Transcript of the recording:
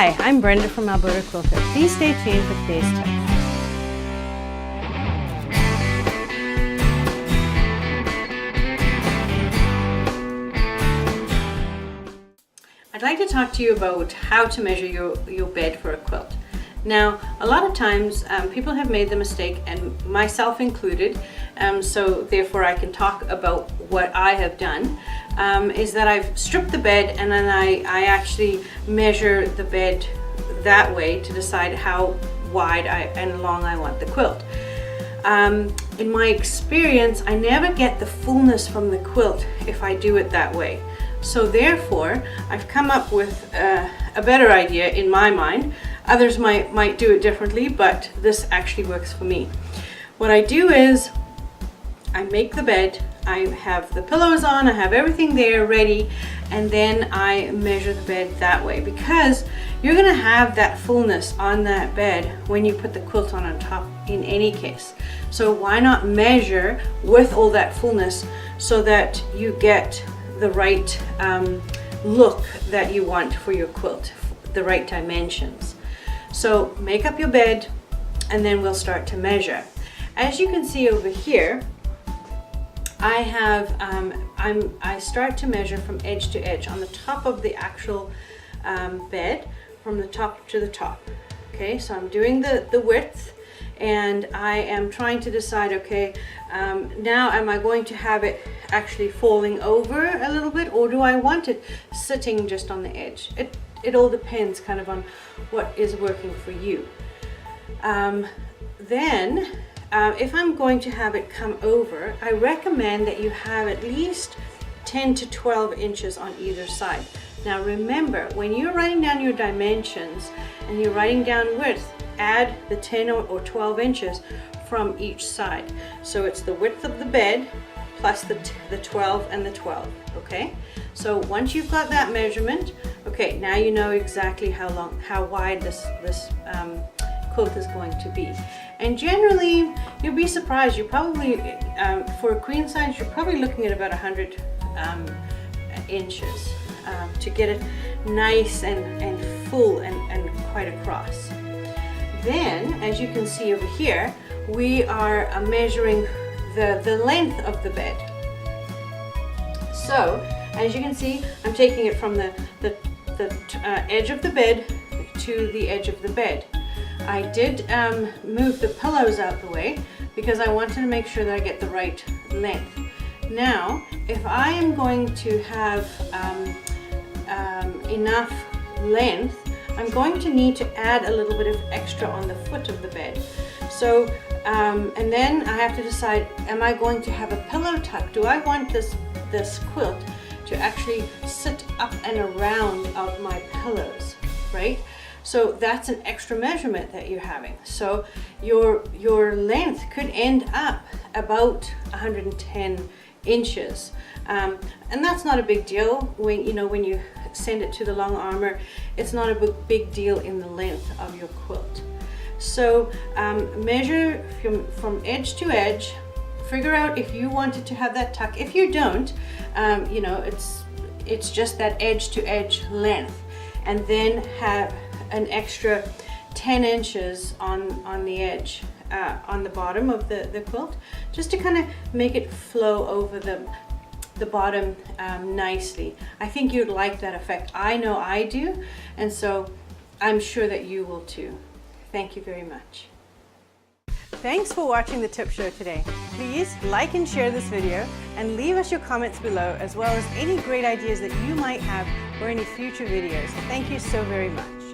Hi, I'm Brenda from Alberta Quilter. Please stay tuned for today's tip. I'd like to talk to you about how to measure your bed for a quilt. Now, a lot of times people have made the mistake, and myself included, so therefore I can talk about what I have done, is that I've stripped the bed and then I actually measure the bed that way to decide how wide and long I want the quilt. In my experience, I never get the fullness from the quilt if I do it that way. So therefore, I've come up with a better idea in my mind. Others might do it differently, but this actually works for me. What I do is I make the bed, I have the pillows on, I have everything there ready, and then I measure the bed that way, because you're gonna have that fullness on that bed when you put the quilt on top in any case. So why not measure with all that fullness so that you get the right look that you want for your quilt, the right dimensions. So make up your bed and then we'll start to measure. As you can see over here, I have I start to measure from edge to edge on the top of the actual bed, from the top to the top. Okay, so I'm doing the width, and I am trying to decide, okay, now am I going to have it actually falling over a little bit, or do I want it sitting just on the edge? It all depends kind of on what is working for you. Then if I'm going to have it come over, I recommend that you have at least 10 to 12 inches on either side. Now remember, when you're writing down your dimensions and you're writing down width, add the 10 or 12 inches from each side. So it's the width of the bed plus the 12 and the 12, okay? So once you've got that measurement, okay, now you know exactly how wide this quilt is going to be. And generally, you'll be surprised, you probably, for a queen size, you're probably looking at about 100 inches to get it nice and full and quite across. Then, as you can see over here, we are measuring the length of the bed. So, as you can see, I'm taking it from the edge of the bed to the edge of the bed. I did move the pillows out the way because I wanted to make sure that I get the right length. Now, if I am going to have enough length, I'm going to need to add a little bit of extra on the foot of the bed. So, and then I have to decide, am I going to have a pillow tuck? Do I want this quilt to actually sit up and around of my pillows, right? So that's an extra measurement that you're having. So your length could end up about 110 inches. And that's not a big deal when you send it to the long armor. It's not a big deal in the length of your quilt. So measure from edge to edge. Figure out if you wanted to have that tuck. If you don't, it's just that edge to edge length, and then have an extra 10 inches on the edge, on the bottom of the quilt, just to kind of make it flow over the bottom nicely. I think you'd like that effect. I know I do, and so I'm sure that you will too. Thank you very much. Thanks for watching the Tip Show today. Please like and share this video and leave us your comments below, as well as any great ideas that you might have for any future videos. Thank you so very much.